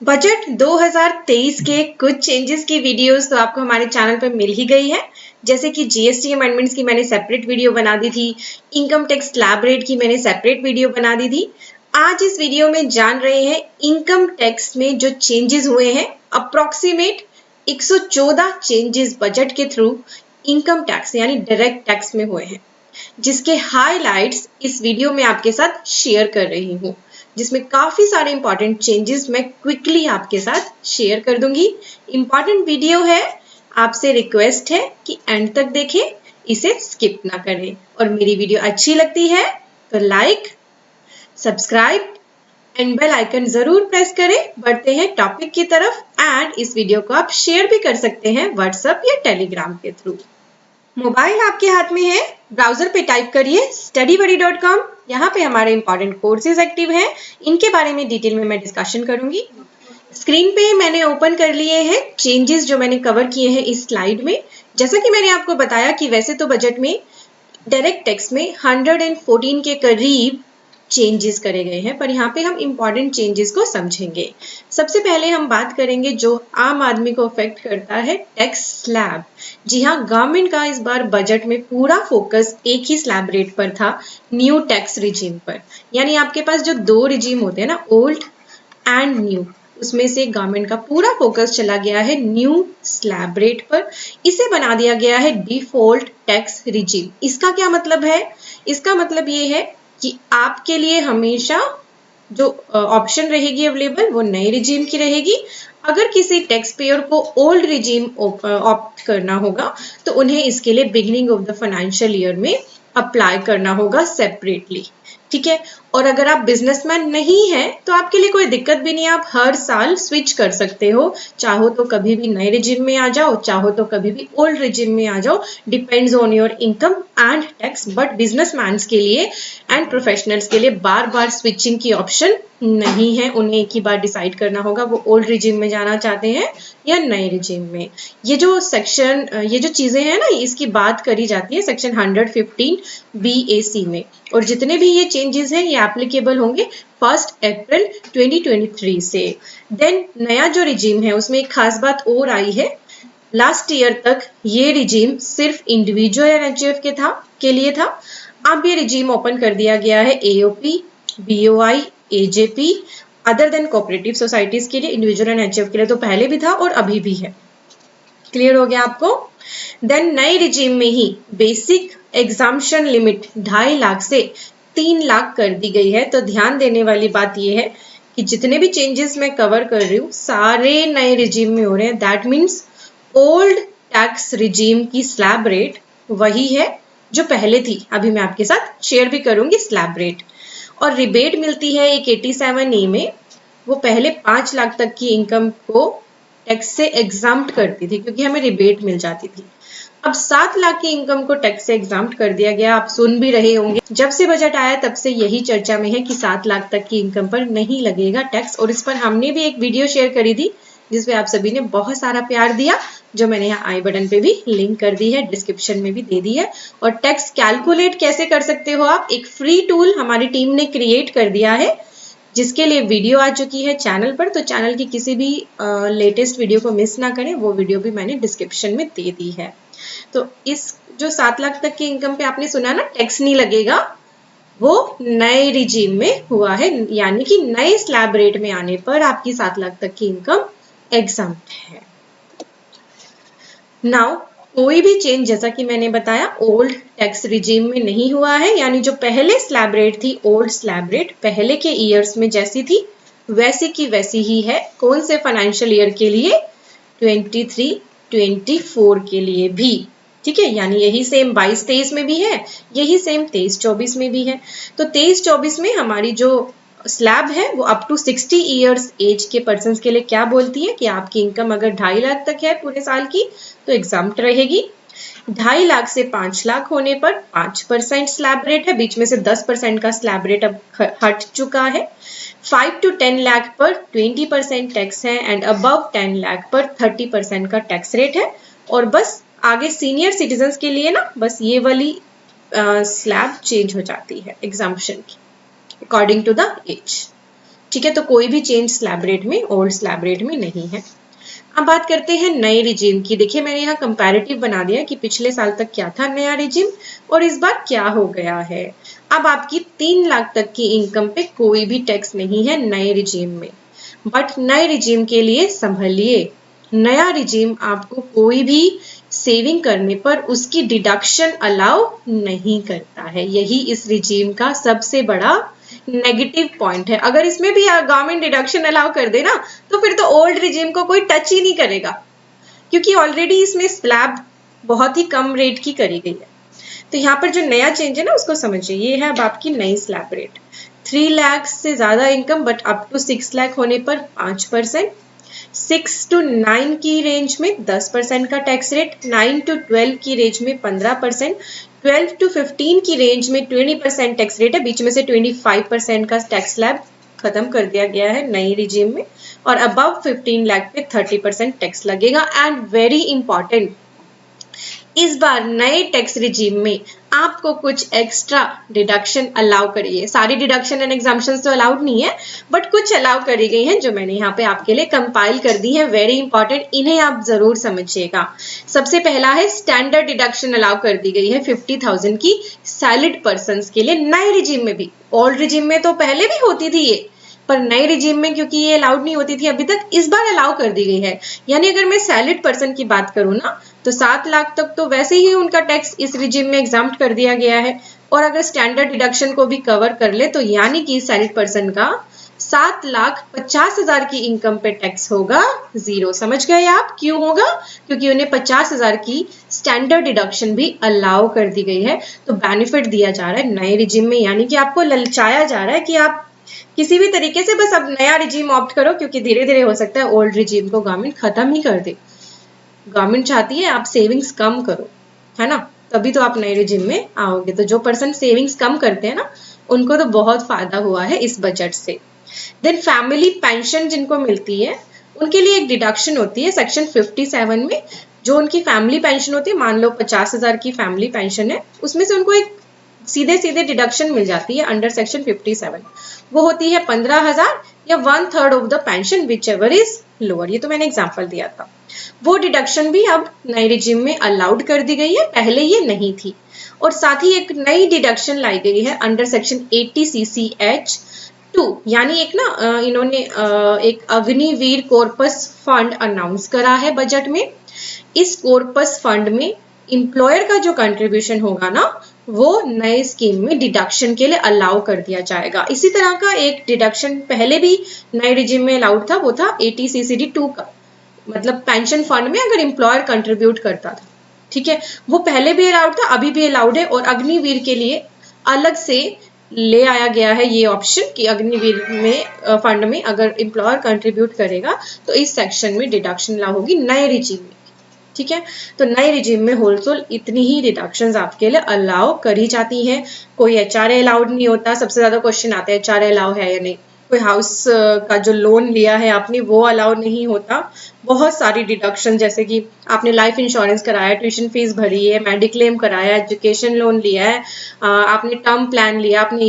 Budget 2023 के कुछ changes की वीडियोस तो आपको हमारे चैनल पर मिल ही गई है। जैसे कि जीएसटी अमेंडमेंट्स की मैंने सेपरेट वीडियो बना दी थी, इनकम टैक्स स्लैब रेट की मैंने सेपरेट वीडियो बना दी थी। आज इस वीडियो में जान रहे हैं इनकम टैक्स में जो चेंजेस हुए हैं, अप्रोक्सीमेट 114 चेंजेस बजट के थ्रू इनकम टैक्स यानी डायरेक्ट टैक्स में हुए हैं, जिसके हाइलाइट्स इस वीडियो में आपके साथ शेयर कर रही हूँ, जिसमें काफी सारे इंपॉर्टेंट चेंजेस मैं क्विकली आपके साथ शेयर कर दूंगी। इंपॉर्टेंट वीडियो है, आपसे रिक्वेस्ट है कि एंड तक देखें, इसे स्किप ना करें। और मेरी वीडियो अच्छी लगती है तो like, subscribe and bell icon जरूर प्रेस करें। बढ़ते हैं टॉपिक की तरफ एंड इस वीडियो को आप शेयर भी कर सकते हैं व्हाट्सएप या टेलीग्राम के थ्रू। मोबाइल आपके हाथ में है, ब्राउजर पे टाइप करिए studybuddy.com। यहाँ पे हमारे इंपॉर्टेंट कोर्सेज एक्टिव हैं, इनके बारे में डिटेल में मैं डिस्कशन करूंगी। स्क्रीन पे मैंने ओपन कर लिए हैं चेंजेस जो मैंने कवर किए हैं इस स्लाइड में। जैसा कि मैंने आपको बताया कि वैसे तो बजट में डायरेक्ट टैक्स में 114 के करीब चेंजेस करे गए हैं, पर यहाँ पे हम इंपॉर्टेंट चेंजेस को समझेंगे। सबसे पहले हम बात करेंगे जो आम आदमी को अफेक्ट करता है, टैक्स स्लैब। जी हाँ, गवर्नमेंट का इस बार बजट में पूरा फोकस एक ही स्लैब रेट पर था, न्यू टैक्स रिजीम पर। यानी आपके पास जो दो रिजीम होते हैं ना, ओल्ड एंड न्यू, उसमें से गवर्नमेंट का पूरा फोकस चला गया है न्यू स्लैब रेट पर। इसे बना दिया गया है डिफॉल्ट टैक्स रिजीम। इसका क्या मतलब है? इसका मतलब ये है कि आपके लिए हमेशा जो ऑप्शन रहेगी अवेलेबल वो नए रिजीम की रहेगी। अगर किसी टैक्स पेयर को ओल्ड रिजीम ऑप्ट करना होगा तो उन्हें इसके लिए beginning of the financial year में अप्लाई करना होगा सेपरेटली, ठीक है। और अगर आप बिजनेसमैन नहीं हैं तो आपके लिए कोई दिक्कत भी नहीं, आप हर साल स्विच कर सकते हो। चाहो तो कभी भी नए रिजिम में आ जाओ, चाहो तो कभी भी ओल्ड रिजिम में आ जाओ, depends on your income and tax. But businessman के लिए एंड प्रोफेशनल्स के लिए बार बार स्विचिंग की ऑप्शन नहीं है। उन्हें एक ही बार डिसाइड करना होगा वो ओल्ड रिजिम में जाना चाहते हैं या नए रिजिम में। ये जो सेक्शन, ये जो चीजें हैं ना, इसकी बात करी जाती है सेक्शन 115 BAC में। और जितने भी ये चेंजेस हैं ये एप्लीकेबल होंगे 1 अप्रैल 2023 से। देन नया जो रिजीम है उसमें एक खास बात और आई है। लास्ट ईयर तक ये रिजीम सिर्फ इंडिविजुअल एनएचएफ के लिए था। अब ये रिजीम ओपन कर दिया गया है AOP, BOI, AJP, other than cooperative societies के लिए। इंडिविजुअल एनएचएफ के लिए तो पहले भी था और अभी भी है। क्लियर हो गया आपको? देन नए रिजीम में ही बेसिक एग्जाम्पशन लिमिट 2.5 लाख से 3 लाख कर दी गई है। तो ध्यान देने वाली बात यह है कि जितने भी चेंजेस मैं कवर कर रही हूँ सारे नए रिजीम में हो रहे हैं। That means old tax regime की स्लैब रेट वही है जो पहले थी। अभी मैं आपके साथ शेयर भी करूंगी स्लैब रेट। और रिबेट मिलती है एक 87E में, वो पहले 5 लाख तक की इनकम को टैक्स से एग्जाम्प्ट करती थी क्योंकि हमें रिबेट मिल जाती थी। अब 7 लाख की इनकम को टैक्स से एग्जाम्प्ट कर दिया गया। आप सुन भी रहे होंगे, जब से बजट आया तब से यही चर्चा में है कि 7 लाख तक की इनकम पर नहीं लगेगा टैक्स। और इस पर हमने भी एक वीडियो शेयर करी थी जिसपे आप सभी ने बहुत सारा प्यार दिया, जो मैंने यहाँ आई बटन पे भी लिंक कर दी है, डिस्क्रिप्शन में भी दे दी है। और टैक्स कैलकुलेट कैसे कर सकते हो आप, एक फ्री टूल हमारी टीम ने क्रिएट कर दिया है जिसके लिए वीडियो आ चुकी है चैनल पर। तो चैनल की किसी भी लेटेस्ट वीडियो को मिस ना करें, वो वीडियो भी मैंने डिस्क्रिप्शन में दे दी है। तो इस जो 7 लाख तक की इनकम पे आपने सुना ना टैक्स नहीं लगेगा, वो नए रिजीम में हुआ है। यानी कि नए स्लैब रेट में आने पर आपकी 7 लाख तक की इनकम एग्जम्प्ट है। नाउ कोई भी चेंज, जैसा कि मैंने बताया, ओल्ड टैक्स रिजीम में नहीं हुआ है। यानी जो पहले स्लैब रेट थी, ओल्ड स्लैब रेट पहले के ईयर्स में जैसी थी वैसी की वैसी ही है। कौन से फाइनेंशियल ईयर के लिए? 23-24 के लिए भी, ठीक है। यानी यही सेम 22-23 में भी है, यही सेम 23-24 में भी है। तो 23-24 में हमारी जो स्लैब है वो अप टू 60 इयर्स एज के पर्सन के लिए क्या बोलती है कि आपकी इनकम अगर 2.5 लाख तक है पूरे साल की तो एग्जाम्प्ट रहेगी। 2.5 लाख से 5 लाख होने पर 5% स्लैब रेट है, बीच में से 10% का स्लैब रेट अब हट चुका है। 5 to 10 लाख पर 20% टैक्स है एंड अबव 10 लाख पर 30% का टैक्स रेट है। और बस आगे सीनियर सिटीजन्स के लिए ना बस ये वाली स्लैब चेंज हो जाती है एग्जाम्पशन की अकॉर्डिंग टू द एज। ठीक है, तो कोई भी चेंज स्लैब रेट में ओल्ड स्लैब रेट में नहीं है। अब बात करते हैं नए रिजीम की। देखिए मैंने यहाँ कंपैरेटिव बना दिया कि पिछले साल तक क्या था नया रिजीम और इस बार क्या हो गया है। अब आपकी 3 लाख तक की इनकम पे कोई भी टैक्स नहीं है नए रिजीम में, बट नए रिजीम के लिए संभलिए। नया रिजीम आपको कोई भी सेविंग करने पर उसकी डिडक्शन अलाउ नहीं करता है। यही इस रिजीम का सबसे बड़ा नेगेटिव पॉइंट है। अगर इसमें भी गवर्नमेंट डिडक्शन अलाउ कर दे ना तो फिर तो ओल्ड रिजीम को कोई टच ही नहीं करेगा, क्योंकि ऑलरेडी इसमें स्लैब बहुत ही कम रेट की करी गई है। तो यहाँ पर जो नया चेंज है ना उसको समझिए। ये है अब आपकी नई स्लैब रेट। 3 लाख से ज्यादा income but up to 6 lakh होने पर 5%, 6 to 9 की रेंज में 10% का टैक्स रेट, 9 to 12 की रेंज में 15%, 12 to 15 की रेंज में 20% टैक्स रेट है, बीच में से 25% का टैक्स स्लैब खत्म कर दिया गया है नई रिजीम में, और अबव 15 लाख पे 30% टैक्स लगेगा। एंड वेरी इंपॉर्टेंट, इस बार नए टैक्स रिजीम में आपको कुछ एक्स्ट्रा डिडक्शन अलाउ करी है। सारी डिडक्शन एंड एग्जाम्पशन तो अलाउड नहीं है, बट कुछ अलाउ करी गई हैं जो मैंने यहाँ पे आपके लिए कंपाइल कर दी है। वेरी इंपॉर्टेंट, इन्हें आप जरूर समझिएगा। सबसे पहला है स्टैंडर्ड डिडक्शन अलाउ कर दी गई है 50,000 की सैलरीड पर्सन के लिए नए रिजीम में भी। ओल्ड रिजीम में तो पहले भी होती थी ये, पर नए रिजीम में क्योंकि ये अलाउड नहीं होती थी अभी तक, इस बार अलाउ कर दी गई है। यानी अगर मैं सैलरीड पर्सन की बात करूं ना तो 7 लाख तक तो वैसे ही उनका टैक्स इस रिजीम में एग्जाम्प्ट कर दिया गया है, और अगर स्टैंडर्ड डिडक्शन को भी कवर कर ले तो यानी कि सैलरीड पर्सन का 7,50,000 की इनकम पे टैक्स होगा 0। समझ गए आप क्यों होगा? क्योंकि उन्हें 50,000 की स्टैंडर्ड डिडक्शन भी अलाउ कर दी गई है। तो बेनिफिट दिया जा रहा है नए रिजीम में, यानी कि आपको ललचाया जा रहा है कि आप किसी भी तरीके से बस अब नया रिजीम ऑप्ट करो, क्योंकि धीरे धीरे हो सकता है ओल्ड रिजीम को गवर्नमेंट खत्म ही कर दे। गवर्नमेंट चाहती है आप सेविंग्स कम करो, है ना, तभी तो आप नए रिजीम में आओगे। तो जो पर्सन सेविंग्स कम करते हैं ना उनको तो बहुत फायदा हुआ है इस बजट से। देन फैमिली पेंशन जिनको मिलती है उनके लिए एक डिडक्शन होती है सेक्शन 57 में। जो उनकी फैमिली पेंशन होती है, मान लो 50,000 की फैमिली पेंशन है, उसमें से उनको एक सीधे सीधे डिडक्शन मिल जाती है अंडर सेक्शन 57। वो होती है 15,000 या 1/3 of the pension which ever is lower. ये तो मैंने एग्जांपल दिया था। वो डिडक्शन भी अब नए रिजीम में अलाउड कर दी गई है, पहले ये नहीं थी। और साथ ही एक नई डिडक्शन लाई गई है अंडर सेक्शन 80 CCH2। यानी एक ना इन्होंने एक अग्निवीर कॉर्पस फंड अनाउंस करा है बजट में। इस कॉर्पस फंड में इंप्लॉयर का जो कंट्रीब्यूशन होगा ना वो नए स्कीम में डिडक्शन के लिए अलाउ कर दिया जाएगा। इसी तरह का एक डिडक्शन पहले भी नए रिजीम में अलाउड था, वो था 80 CCD2 का, मतलब पेंशन फंड में अगर एम्प्लॉयर कंट्रीब्यूट करता था, ठीक है, वो पहले भी अलाउड था, अभी भी अलाउड है। और अग्निवीर के लिए अलग से ले आया गया है ये ऑप्शन कि अग्निवीर में फंड में अगर एम्प्लॉयर कंट्रीब्यूट करेगा तो इस सेक्शन में डिडक्शन अलाउ होगी नए रिजीम में, ठीक है। तो नए रिजीम में होलसेल इतनी ही डिडक्शंस आपके लिए अलाउ करी जाती हैं। कोई HRA अलाउड नहीं होता। सबसे ज्यादा क्वेश्चन आते हैं HRA अलाउ है या नहीं। कोई हाउस का जो लोन लिया है आपने वो अलाउ नहीं होता। बहुत सारी डिडक्शन, जैसे कि आपने लाइफ इंश्योरेंस कराया, ट्यूशन फीस भरी है, मेडिक्लेम कराया, एजुकेशन लोन लिया है, आपने टर्म प्लान लिया, आपने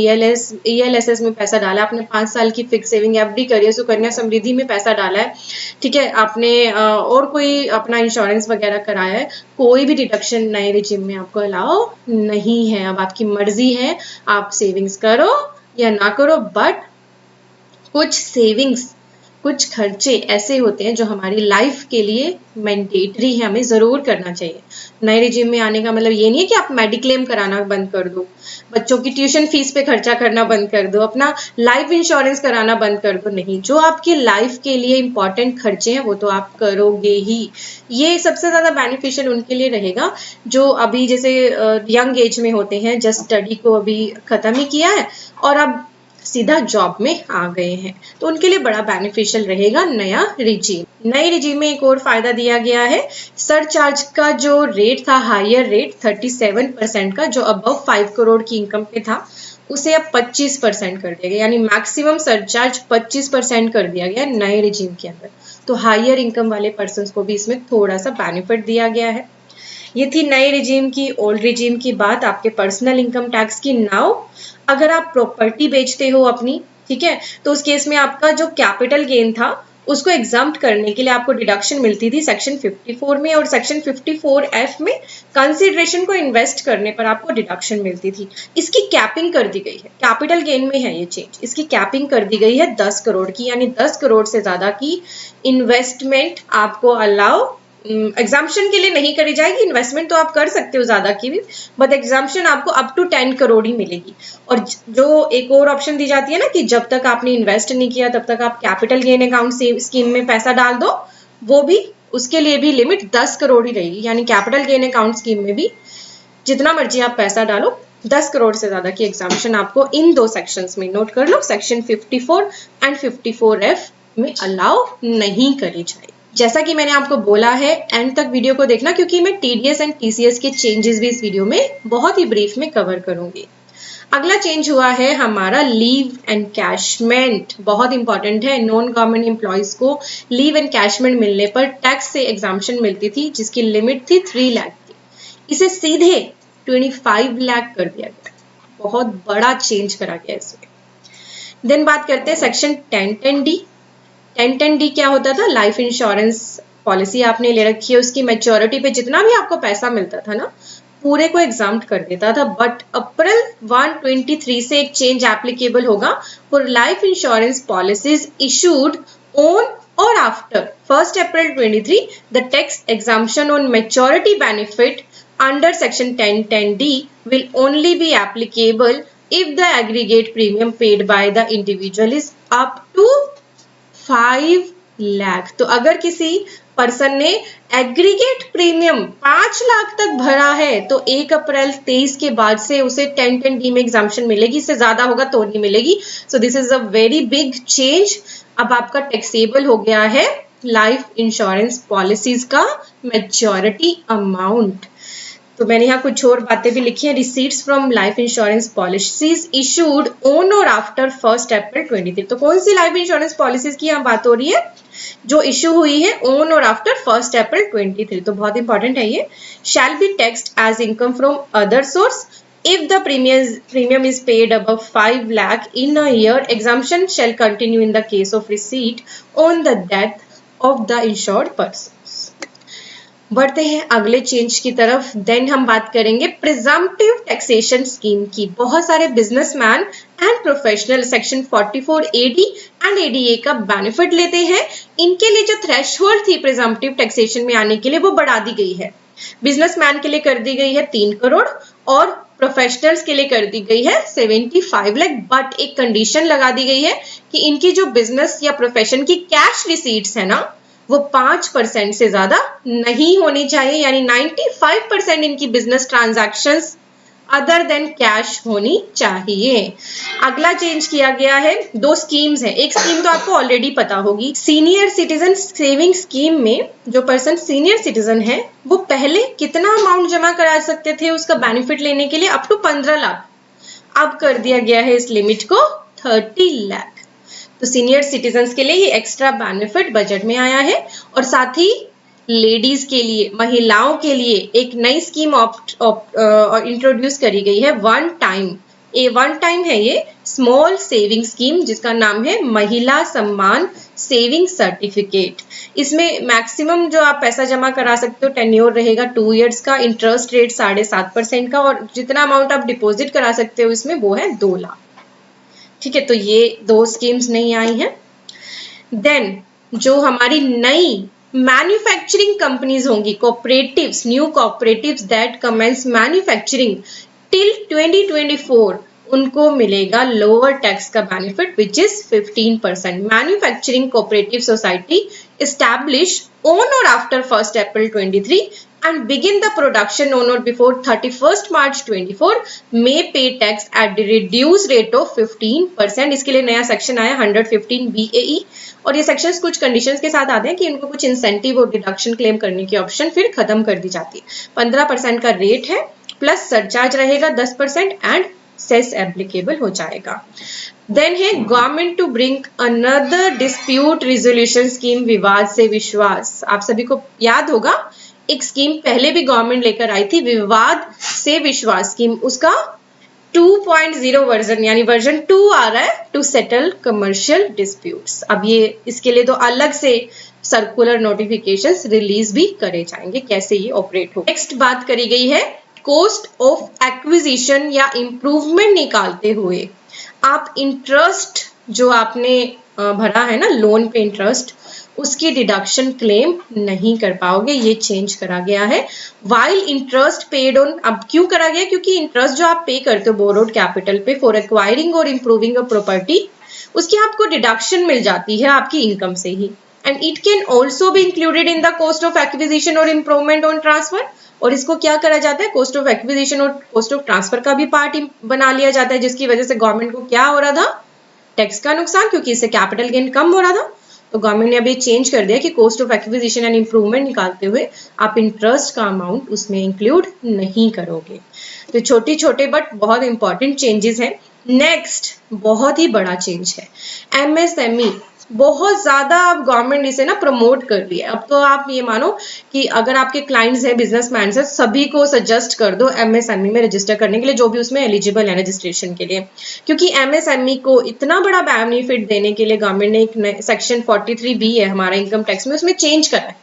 ELSS में पैसा डाला, आपने 5 साल की फिक्स सेविंग FD करी है, सुकन्या समृद्धि में पैसा डाला है, ठीक है, आपने और कोई अपना इंश्योरेंस वगैरह कराया है, कोई भी डिडक्शन नए रिजीम में आपको अलाउ नहीं है। अब आपकी मर्जी है आप सेविंग्स करो या ना करो, बट कुछ सेविंग्स, कुछ खर्चे ऐसे होते हैं जो हमारी लाइफ के लिए मैंडेटरी है, हमें जरूर करना चाहिए। नए रिजीम में आने का मतलब ये नहीं है कि आप मेडिक्लेम कराना बंद कर दो, बच्चों की ट्यूशन फीस पे खर्चा करना बंद कर दो, अपना लाइफ इंश्योरेंस कराना बंद कर दो। नहीं, जो आपकी लाइफ के लिए इंपॉर्टेंट खर्चे हैं वो तो आप करोगे ही। ये सबसे ज्यादा बेनिफिशियल उनके लिए रहेगा जो अभी जैसे यंग एज में होते हैं, जस्ट स्टडी को अभी खत्म ही किया है और अब सीधा जॉब में आ गए हैं, तो उनके लिए बड़ा बेनिफिशियल रहेगा नया रिजीम। नए रिजीम में एक और फायदा दिया गया है, सरचार्ज का जो रेट था, हायर रेट 37% का, जो अबव 5 करोड़ की इनकम पे था, उसे अब 25% कर दिया गया, यानी मैक्सिमम सरचार्ज 25% कर दिया गया नए रिजीम के अंदर। तो हायर इनकम वाले पर्सन को भी इसमें थोड़ा सा बेनिफिट दिया गया है। ये थी नए रिजीम की, ओल्ड रिजीम की बात, आपके पर्सनल इनकम टैक्स की। नाउ अगर आप प्रॉपर्टी बेचते हो अपनी, ठीक है। तो उस केस में आपका जो कैपिटल गेन था उसको एग्जाम्प्ट करने के लिए आपको डिडक्शन मिलती थी सेक्शन 54 में, और सेक्शन 54F में कंसिडरेशन को इन्वेस्ट करने पर आपको डिडक्शन मिलती थी। इसकी कैपिंग कर दी गई है, कैपिटल गेन में है ये चेंज, इसकी कैपिंग कर दी गई है 10 करोड़ की, यानी 10 करोड़ से ज्यादा की इन्वेस्टमेंट आपको अलाउ एग्जाम्पशन के लिए नहीं करी जाएगी। इन्वेस्टमेंट तो आप कर सकते हो ज्यादा की भी, बट एग्जाम्पशन आपको अप टू 10 करोड़ ही मिलेगी। और जो एक और ऑप्शन दी जाती है ना कि जब तक आपने इन्वेस्ट नहीं किया तब तक आप कैपिटल गेन अकाउंट स्कीम में पैसा डाल दो, वो भी उसके लिए भी लिमिट 10 करोड़ ही रहेगी। यानी कैपिटल गेन अकाउंट स्कीम में भी जितना मर्जी आप पैसा डालो, 10 करोड़ से ज्यादा की एग्जाम्पशन आपको इन दो सेक्शंस में, नोट कर लो, सेक्शन 54 एंड 54F में अलाउ नहीं करी जाएगी। जैसा कि मैंने आपको बोला है, एंड तक वीडियो को देखना, क्योंकि मैं टीडीएस एंड टीसीएस के चेंजेस भी इस वीडियो में बहुत ही ब्रीफ में कवर करूंगी। अगला चेंज हुआ है हमारा लीव एनकैशमेंट, बहुत इंपॉर्टेंट है। नॉन गवर्नमेंट एम्प्लॉइज को लीव एनकैशमेंट मिलने पर टैक्स से एग्जाम्पशन मिलती थी, जिसकी लिमिट थी 3 लाख की, इसे सीधे 25 लाख कर दिया गया। बहुत बड़ा चेंज करा गया इसमें। देन बात करते हैं सेक्शन 1010D। 1010D क्या होता था? लाइफ इंश्योरेंस पॉलिसी आपने ले रखी है, उसकी मैच्योरिटी पे जितना भी आपको पैसा मिलता था ना, पूरे को एग्जाम्प्ट कर देता था। बट अप्रैल 1 से एक चेंज एप्लीकेबल होगा for life insurance policies issued on और after 1 April 23, the tax exemption on maturity benefit under section 1010D will only be applicable if the aggregate premium paid by the individual is up to 5 lakh. तो अगर किसी person ने aggregate premium 5 lakh तक भरा है तो 1 April 23 के बाद से उसे 1010D में एग्जाम्पशन मिलेगी, इससे ज्यादा होगा तो नहीं मिलेगी। So this is a very big change. अब आपका टैक्सेबल हो गया है लाइफ इंश्योरेंस पॉलिसीज का मैच्योरिटी अमाउंट। तो मैंने यहाँ कुछ और बातें भी लिखी हैं। Receipts from life insurance policies issued on और आफ्टर 1 अप्रैल 23। तो कौन सी लाइफ इंश्योरेंस पॉलिसीज की यहाँ बात हो रही है? जो इशू हुई है ऑन और आफ्टर 1 अप्रैल 23, तो बहुत इंपॉर्टेंट है ये। Shall be taxed as income from other source if the premium is paid above 5 lakh in a year. Exemption shall continue in the case of receipt on the death of the insured persons. बढ़ते हैं अगले change की तरफ। Then हम बात करेंगे presumptive taxation scheme की। बहुत सारे businessman and professional section 44AD and ADA का बेनिफिट लेते हैं। इनके लिए जो थ्रेशहोल्ड थी प्रिजम्पटिव टैक्सेशन में आने के लिए वो बढ़ा दी गई है। बिजनेसमैन के लिए कर दी गई है 3 करोड़ और प्रोफेशनल्स के लिए कर दी गई है 75 लाख। बट एक कंडीशन लगा दी गई है कि इनकी जो बिजनेस या प्रोफेशन की कैश रिसीट्स है ना, वो 5% से ज्यादा नहीं होनी चाहिए। यानी 95% इनकी business transactions other than cash होनी चाहिए। अगला चेंज किया गया है, 2 स्कीम्स है। एक स्कीम तो आपको ऑलरेडी पता होगी, सीनियर सिटीजन सेविंग स्कीम में जो पर्सन सीनियर सिटीजन है वो पहले कितना अमाउंट जमा करा सकते थे उसका बेनिफिट लेने के लिए? Up to 15 lakh. अब कर दिया गया है इस लिमिट को 30 लाख। तो सीनियर सिटीजन्स के लिए ये एक्स्ट्रा बेनिफिट बजट में आया है। और साथ ही लेडीज के लिए, महिलाओं के लिए एक नई स्कीम इंट्रोड्यूस करी गई है, वन टाइम है ये स्मॉल सेविंग स्कीम, जिसका नाम है महिला सम्मान सेविंग सर्टिफिकेट। इसमें मैक्सिमम जो आप पैसा जमा करा सकते हो टेन्योर रहेगा 2 इयर्स का, इंटरेस्ट रेट 7.5% का, और जितना अमाउंट आप डिपॉजिट करा सकते हो इसमें वो है 2 लाख। ठीक है, तो ये 2 स्कीम्स नहीं आई हैं। देन जो हमारी नई मैन्युफैक्चरिंग कंपनीज होंगी, cooperatives, new cooperatives that commence manufacturing till 2024, उनको मिलेगा लोअर टैक्स का benefit which is 15%। Manufacturing cooperative society establish on और after 1 April 23 and begin the production on or before 31st March 24 may pay tax at the reduced rate of 15%। इसके लिए नया section आया 115 BAE, और ये sections कुछ conditions के साथ आते हैं कि इनको कुछ इंसेंटिव और डिडक्शन क्लेम करने की ऑप्शन फिर खत्म कर दी जाती है। 15% का रेट है, प्लस सरचार्ज रहेगा 10% एंड सेस एप्लीकेबल हो जाएगा। देन है government to bring another dispute resolution scheme, विवाद से विश्वास। आप सभी को याद होगा एक स्कीम पहले भी गवर्नमेंट लेकर आई थी, विवाद से विश्वास स्कीम। उसका 2.0 वर्जन यानी वर्जन 2 आ रहा है टू सेटल कमर्शियल डिस्प्यूट्स। अब ये इसके लिए तो अलग से सर्कुलर नोटिफिकेशंस रिलीज भी करे जाएंगे, कैसे ये ऑपरेट हो। नेक्स्ट बात करी गई है कॉस्ट ऑफ एक्विजिशन या इंप्रूवमेंट निकालते हुए आप इंटरेस्ट जो आपने भरा है ना लोन पे इंटरेस्ट, उसकी डिडक्शन क्लेम नहीं कर पाओगे, ये चेंज करा गया है। वाइल इंटरेस्ट पेड ऑन, अब क्यों करा गया, क्योंकि इंटरेस्ट जो आप पे करते हो बोरोड कैपिटल पे फॉर एक्वायरिंग और इंप्रूविंग अ प्रॉपर्टी, उसकी आपको डिडक्शन मिल जाती है आपकी इनकम से ही। And it can also be included in the cost of acquisition और इम्प्रूवमेंट ऑन ट्रांसफर, और इसको क्या करा जाता है, कॉस्ट ऑफ एक्विजिशन और कॉस्ट ऑफ ट्रांसफर का भी पार्ट बना लिया जाता है, जिसकी वजह से गवर्नमेंट को क्या हो रहा था, टैक्स का नुकसान, क्योंकि इससे कैपिटल गेन कम हो रहा था। तो गवर्नमेंट ने अभी चेंज कर दिया कि cost of acquisition and improvement निकालते हुए आप इंटरेस्ट का अमाउंट उसमें इंक्लूड नहीं करोगे। तो छोटे छोटे बट बहुत इंपॉर्टेंट चेंजेस हैं। नेक्स्ट बहुत ही बड़ा चेंज है एमएसएमई, बहुत ज्यादा अब गवर्नमेंट इसे ना प्रमोट कर रही है। अब तो आप ये मानो कि अगर आपके क्लाइंट्स है, बिजनेसमैन है, सभी को सजेस्ट कर दो एमएसएमई में रजिस्टर करने के लिए, जो भी उसमें एलिजिबल है रजिस्ट्रेशन के लिए, क्योंकि एमएसएमई को इतना बड़ा बेनिफिट देने के लिए गवर्नमेंट ने एक सेक्शन 43B है हमारा इनकम टैक्स में, उसमें चेंज करा है।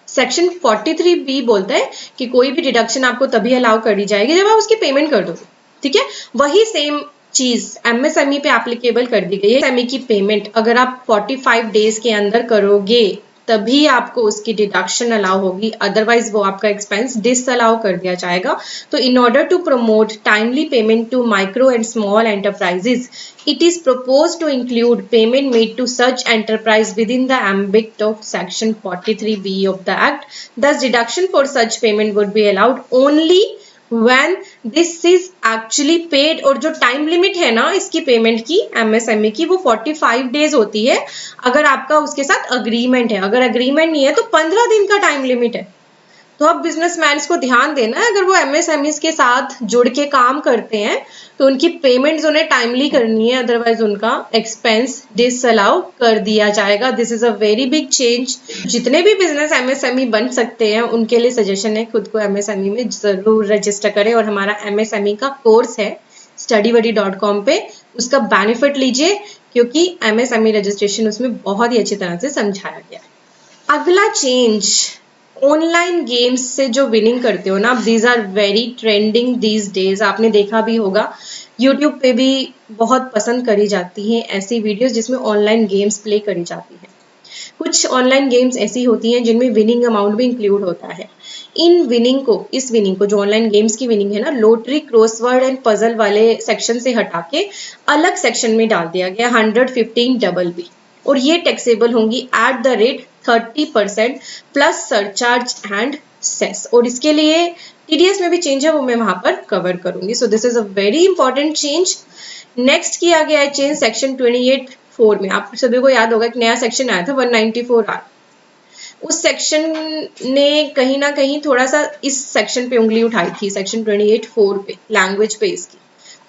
सेक्शन 43B बोलता है कि कोई भी डिडक्शन आपको तभी अलाउ कर दी जाएगी जब आप उसकी पेमेंट कर दोगे, ठीक है। वही सेम चीज एमएसएमई पे एप्लीकेबल कर दी गई है। एमएसएमई की पेमेंट अगर आप 45 डेज के अंदर करोगे तभी आपको उसकी डिडक्शन अलाउ होगी, अदरवाइज वो आपका एक्सपेंस डिसअलाउ कर दिया जाएगा। तो in order to promote timely payment to micro and small enterprises, it is proposed to include payment made to such enterprise within the ambit of section 43B of the act. Thus deduction for such payment would be allowed only when this is actually paid, और जो time limit है ना इसकी payment की MSME की वो 45 days होती है अगर आपका उसके साथ अग्रीमेंट है। अगर अग्रीमेंट नहीं है तो 15 दिन का टाइम लिमिट है। तो अब बिजनेसमैन को ध्यान देना है, अगर वो एमएसएमई के साथ जुड़ के काम करते हैं तो उनकी पेमेंट्स उन्हें टाइमली करनी है, अदरवाइज उनका एक्सपेंस डिसअलाउ कर दिया जाएगा। This is a very big change. जितने भी बिजनेस एमएसएमई बन सकते हैं उनके लिए सजेशन है खुद को एमएसएमई में जरूर रजिस्टर करें, और हमारा एमएसएमई का कोर्स है studybuddy.com पे, उसका बेनिफिट लीजिए क्योंकि एमएसएमई रजिस्ट्रेशन उसमें बहुत ही अच्छी तरह से समझाया गया है। अगला चेंज, ऑनलाइन गेम्स से जो विनिंग करते हो ना, these are very trending these days. आपने देखा भी होगा यूट्यूब पे भी बहुत पसंद करी जाती हैं ऐसी वीडियोस जिसमें ऑनलाइन गेम्स प्ले करी जाती हैं। कुछ ऑनलाइन गेम्स ऐसी होती हैं जिनमें विनिंग अमाउंट भी इंक्लूड होता है। इस विनिंग को जो ऑनलाइन गेम्स की विनिंग है ना, लॉटरी, क्रॉसवर्ड एंड पजल वाले सेक्शन से हटा के अलग सेक्शन में डाल दिया गया 115BB, और ये टैक्सेबल होंगी at the rate 30% plus surcharge and cess. और इसके लिए टीडीएस में भी चेंज है, वो मैं वहां पर कवर करूंगी। So this is a very important change. Next किया गया है चेंज सेक्शन 28(4) में। आप सभी को याद होगा एक नया सेक्शन आया था 194R। उस सेक्शन ने कहीं ना कहीं थोड़ा सा इस सेक्शन पे उंगली उठाई थी, सेक्शन 28(4) पे, लैंग्वेज पे इसकी।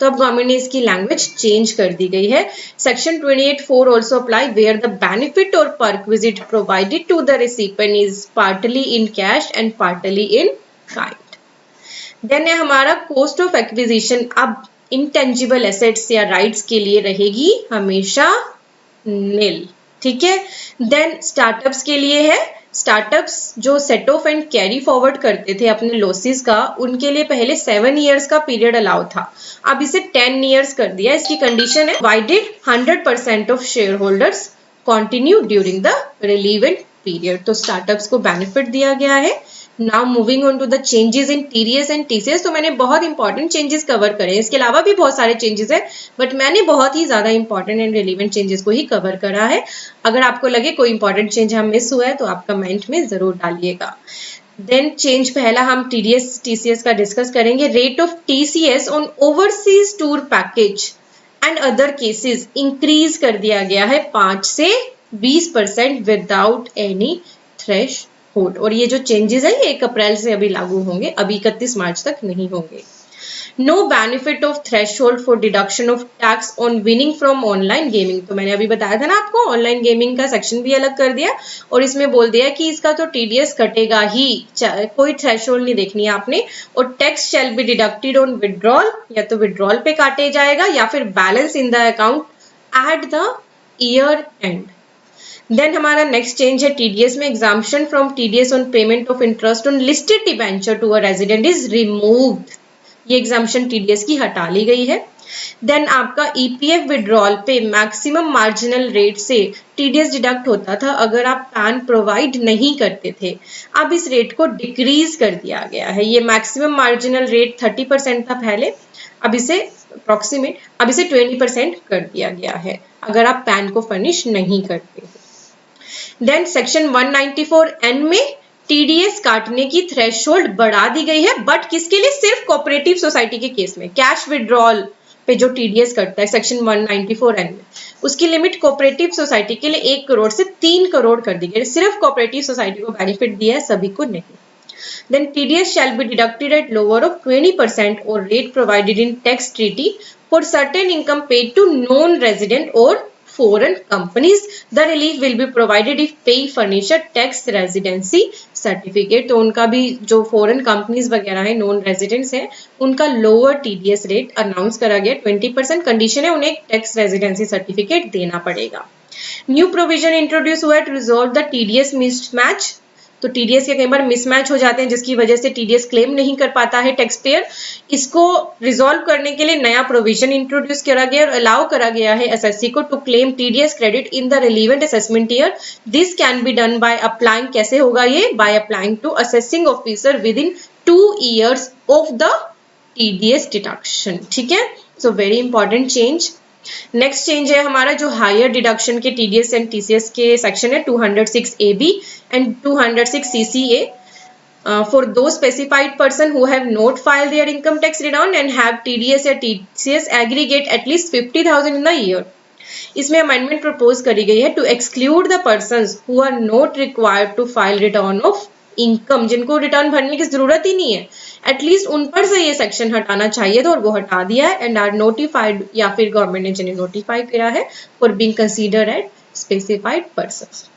तो अब गवर्नमेंट ने इसकी लैंग्वेज चेंज कर दी गई है। Section 28(4) also apply where the benefit और perquisite provided to the recipient is partly in cash and partly in kind. Then है हमारा कॉस्ट ऑफ एक्विजिशन। अब इंटेंजिबल एसेट्स या राइट्स के लिए रहेगी हमेशा नील, ठीक है। देन स्टार्टअप्स के लिए है, स्टार्टअप्स जो set of and carry forward करते थे अपने लॉसेस का, उनके लिए पहले 7 इयर्स का पीरियड अलाउ था, अब इसे 10 इयर्स कर दिया। इसकी कंडीशन है provided 100% of share holders continue during the relevant period. तो स्टार्टअप्स को बेनिफिट दिया गया है। Now moving on to the changes in TDS and TCS. तो मैंने बहुत इंपॉर्टेंट चेंजेस कवर करे हैं, इसके अलावा भी बहुत सारे चेंजेस है, बट मैंने बहुत ही ज्यादा इंपॉर्टेंट एंड रिलेवेंट चेंजेस को ही कवर करा है। अगर आपको लगे कोई इंपॉर्टेंट चेंज हम मिस हुआ है तो आप कमेंट में जरूर डालिएगा। देन चेंज पहला हम टीडीएस टीसीएस का डिस्कस करेंगे। Rate of TCS on overseas tour package and other cases increase कर दिया गया है 5 से 20% विदाउट एनी थ्रेश होल्ड। और ये जो चेंजेस है ये 1 अप्रैल से अभी लागू होंगे, अभी 31 मार्च तक नहीं होंगे। No benefit of threshold for deduction of tax on winning from online gaming. तो मैंने अभी बताया था ना आपको, ऑनलाइन गेमिंग का सेक्शन भी अलग कर दिया और इसमें बोल दिया कि इसका तो टीडीएस कटेगा ही, कोई थ्रेशोल्ड नहीं देखनी है आपने। और tax shall be deducted on withdrawal, या तो विड्रॉल पे काटे जाएगा या फिर balance in the account at the year end. Then हमारा नेक्स्ट चेंज है टीडीएस में, exemption from TDS on payment of interest on listed debenture to a resident is removed. ये एग्जाम्पशन टीडीएस की हटा ली गई है। देन आपका ईपीएफ विड्रॉल पे मैक्सिमम मार्जिनल रेट से टीडीएस डिडक्ट होता था अगर आप पैन प्रोवाइड नहीं करते थे। अब इस रेट को डिक्रीज कर दिया गया है। ये मैक्सिमम मार्जिनल रेट 30% था पहले, अब इसे अप्रोक्सीमेट, अब इसे 20% कर दिया गया है अगर आप पैन को फर्निश नहीं करते। देन सेक्शन 194N में टीडीएस काटने की थ्रेशोल्ड बढ़ा दी गई है, बट किसके लिए? सिर्फ कोऑपरेटिव सोसाइटी के केस में। कैश विड्रॉल पे जो टीडीएस कटता है सेक्शन 194N में, उसकी लिमिट कोऑपरेटिव सोसाइटी के लिए 1 करोड़ से 3 करोड़ कर दी गई। सिर्फ कोऑपरेटिव सोसाइटी को बेनिफिट दिया है, सभी को नहीं। Then TDS shall be deducted at lower of 20% or rate provided in tax treaty for certain income paid to non-resident or foreign companies. The relief will be provided if pay furnish a tax residency certificate. तो उनका भी जो foreign companies वगैरह है, non residents है, उनका lower TDS rate announce करा गया 20%। कंडीशन है उन्हें tax residency certificate देना पड़ेगा। न्यू प्रोविजन इंट्रोड्यूस हुआ to resolve the TDS mismatch. तो टीडीएस के कई बार मिसमैच हो जाते हैं जिसकी वजह से टीडीएस क्लेम नहीं कर पाता है टैक्स पेयर। इसको रिजॉल्व करने के लिए नया प्रोविजन इंट्रोड्यूस करा गया और अलाउ करा गया है एसएससी को to claim TDS credit in the relevant assessment year. This can be done by applying, कैसे होगा ये? By applying to assessing officer within 2 years of the TDS deduction. ठीक है, so very important change. Next change है हमारा जो higher deduction के TDS and TCS के सेक्शन है 206AB and 206CCA for those specified person who have not filed their income tax return and have TDS या TCS aggregate at least 50,000 in a year। इसमें amendment propose करी गई है to exclude the persons who are not required to file return of income, जिनको return भरने की जरूरत ही नहीं है, एटलीस्ट उन पर से ये सेक्शन हटाना चाहिए था और वो हटा दिया है। एंड आर नोटिफाइड, या फिर गवर्नमेंट ने जिन्हें नोटिफाई करा है for being considered at specified persons.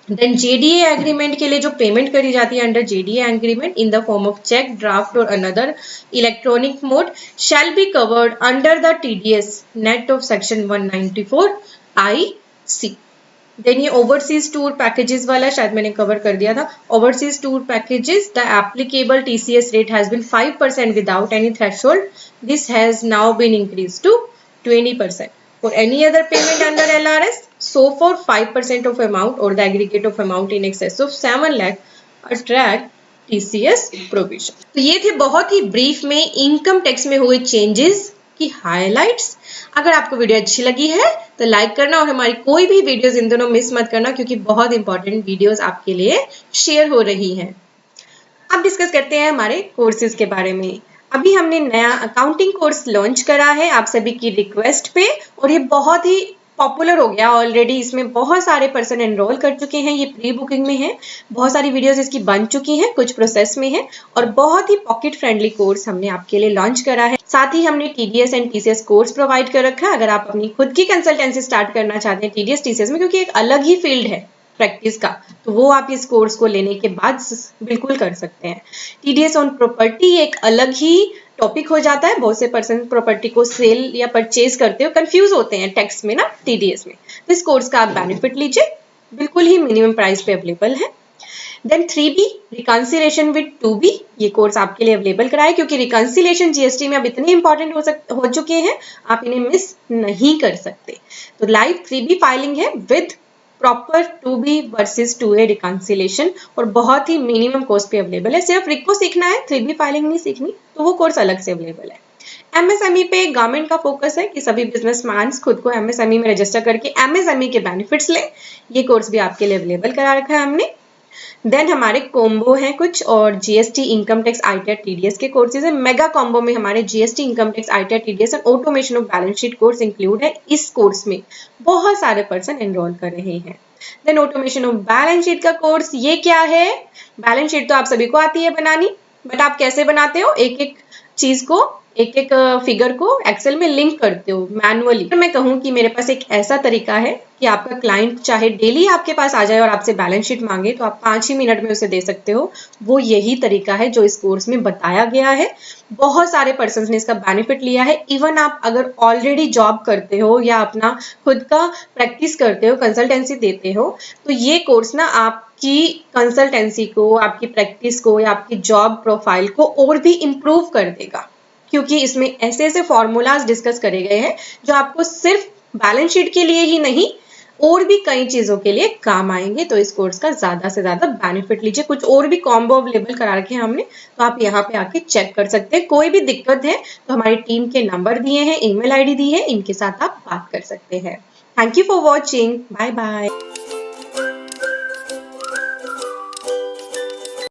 Then JDA agreement के लिए जो पेमेंट करी जाती है under JDA agreement in the form of cheque, draft और another electronic mode shall be covered under the TDS net of section 194IC। Then ये overseas tour packages वाला शायद मैंने कवर कर दिया था। Overseas tour packages, the applicable TCS rate has been 5% without any threshold. This has now been increase to 20%। For any other payment under LRS, so for 5% of amount or the aggregate of amount in excess of 7 lakh attract TCS provision। तो ये थे बहुत ही brief में income tax में हुए changes की highlights. अगर आपको वीडियो अच्छी लगी है तो लाइक करना और हमारी कोई भी वीडियोस इन दोनों मिस मत करना, क्योंकि बहुत इंपॉर्टेंट वीडियोस आपके लिए शेयर हो रही हैं। अब डिस्कस करते हैं हमारे कोर्सेज के बारे में। अभी हमने नया अकाउंटिंग कोर्स लॉन्च करा है आप सभी की रिक्वेस्ट पे, और ये बहुत ही पॉपुलर हो गया ऑलरेडी। इसमें बहुत सारे पर्सन एनरोल कर चुके हैं, ये प्री बुकिंग में है, बहुत सारी वीडियोस इसकी बन चुकी हैं, कुछ प्रोसेस में है, और बहुत ही पॉकेट फ्रेंडली कोर्स हमने आपके लिए लॉन्च करा है। साथ ही हमने TDS and TCS course provide कर रखा है। अगर आप अपनी खुद की कंसल्टेंसी स्टार्ट करना चाहते हैं टीडीएस टीसीएस में, क्योंकि एक अलग ही फील्ड है प्रैक्टिस का, तो वो आप इस कोर्स को लेने के बाद बिल्कुल कर सकते हैं। टीडीएस ऑन प्रॉपर्टी एक अलग ही टॉपिक हो जाता है। बहुत से पर्सन प्रॉपर्टी को सेल या परचेज करते हो कंफ्यूज होते हैं टैक्स में ना, टीडीएस में। तो इस कोर्स का आप बेनिफिट लीजिए, बिल्कुल ही मिनिमम प्राइस पे अवेलेबल है। Then 3B reconciliation with 2B, ये कोर्स आपके लिए अवेलेबल कराया, क्योंकि रिकंसिलिएशन जीएसटी में अब इतने इंपॉर्टेंट हो चुके हैं, आप इन्हें मिस नहीं कर सकते। तो लाइव 3B फाइलिंग है with proper 2B versus 2A reconciliation, और बहुत ही मिनिमम कॉस्ट पे अवेलेबल है। सिर्फ रिक को सीखना है, 3B फाइलिंग नहीं सीखनी, तो वो कोर्स अलग से अवेलेबल है। एमएसएमई पे गवर्नमेंट का फोकस है कि सभी बिजनेसमैन खुद को एमएसएमई में रजिस्टर करके एमएसएमई के बेनिफिट्स लें। ये कोर्स भी आपके लिए अवेलेबल करा रखा है हमने। देन हमारे कॉम्बो हैं कुछ, और GST income tax ITR TDS के कोर्सेज है। मेगा कॉम्बो में हमारे GST income tax ITR TDS और automation of balance sheet course include है। इस कोर्स में बहुत सारे पर्सन एनरोल कर रहे हैं। Then automation of balance sheet का कोर्स, ये क्या है? बैलेंस शीट तो आप सभी को आती है बनानी, बट आप कैसे बनाते हो? एक एक चीज को एक एक फिगर को एक्सेल में लिंक करते हो मैनुअली। मैं कहूँ कि मेरे पास एक ऐसा तरीका है कि आपका क्लाइंट चाहे डेली आपके पास आ जाए और आपसे बैलेंस शीट मांगे तो आप 5 ही मिनट में उसे दे सकते हो। वो यही तरीका है जो इस कोर्स में बताया गया है। बहुत सारे पर्सन ने इसका बेनिफिट लिया है। इवन आप अगर ऑलरेडी जॉब करते हो या अपना खुद का प्रैक्टिस करते हो, कंसल्टेंसी देते हो, तो ये कोर्स ना आपकी कंसल्टेंसी को, आपकी प्रैक्टिस को या आपकी जॉब प्रोफाइल को और भी इम्प्रूव कर देगा, क्योंकि इसमें ऐसे ऐसे फॉर्मूलाज डिस्कस करे गए हैं जो आपको सिर्फ बैलेंस शीट के लिए ही नहीं और भी कई चीजों के लिए काम आएंगे। तो इस कोर्स का ज्यादा से ज्यादा बेनिफिट लीजिए। कुछ और भी कॉम्बो अवेलेबल करा रखे हैं हमने, तो आप यहाँ पे आके चेक कर सकते हैं। कोई भी दिक्कत है तो हमारी टीम के नंबर दिए हैं, ईमेल आईडी दी है, इनके साथ आप बात कर सकते हैं। Thank you for watching. Bye bye.